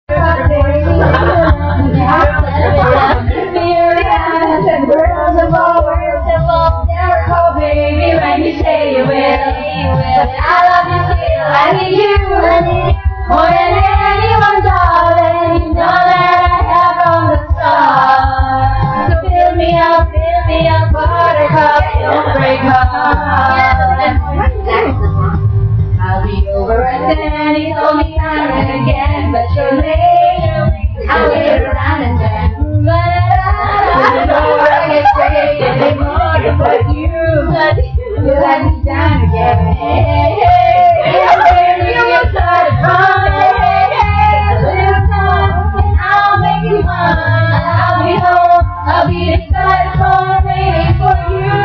More than anyone, darling, you know that I have from the start. So fill me up, buttercup, don't break my heart. I'll be over at 10, he told me time and again, but you're late. I'll wait around and then, but I don't know I get crazy anymore, but you let me down again. Hey, hey, hey, you started from I'll be inside the phone waiting for you.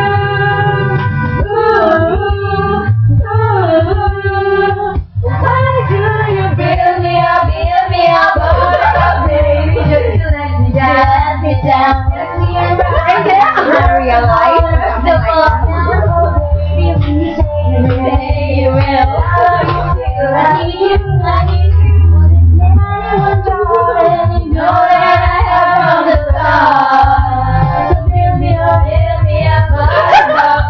Why do you build me up, oh, baby, just to let me down. I realize the phone, baby, say you will. I need you. Darling, you know that I have from the start. So fill me up,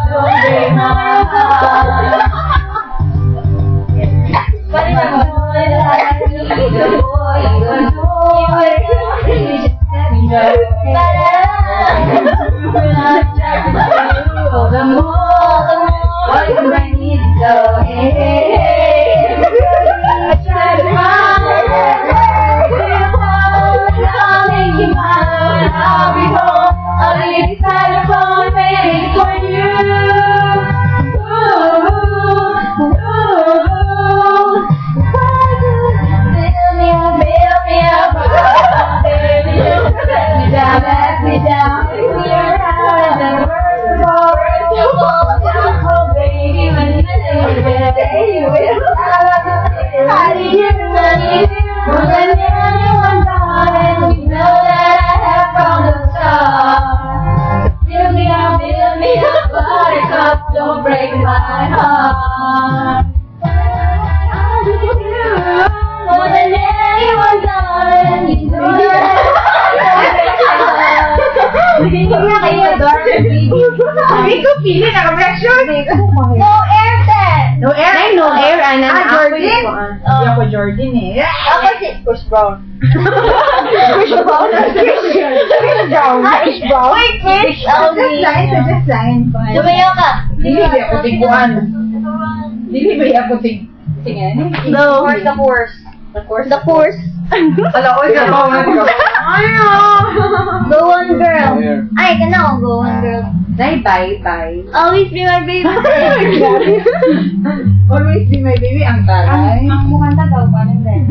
don't break my heart. But if I'm going to have to be the boy, you just let me know. The more I need to go. Hey, hey, hey. I try to run. I'll be home, I'll be beside the phone waiting for you. Fill me up, baby, let me down. We're out and the worst of all, oh baby, when you say you will. I need you, more than anyone, darling, you know that I have from the start. Fill me up, buttercup, don't break my heart. I'll do you more than anyone, darling, you know that Hindi ko na kayo, Dorothy. Hindi ko pili, naka-pressure. No air, Ted! No air? Ay, no air, Jordan? Hindi ako Jordan eh. Ako si Chris Brown. Chris Brown? Chris Brown? Wait, Chris! Just sign. Lumayo ka. Dili ba ako tiguan? Dili ba ako tingin? No. The course. Ala ko sa bawal ko. Go on, girl. Ay, ka na go on, girl. Bye. Always be my baby. Always be my baby, ang taray. Ang mukanta daw, paano din?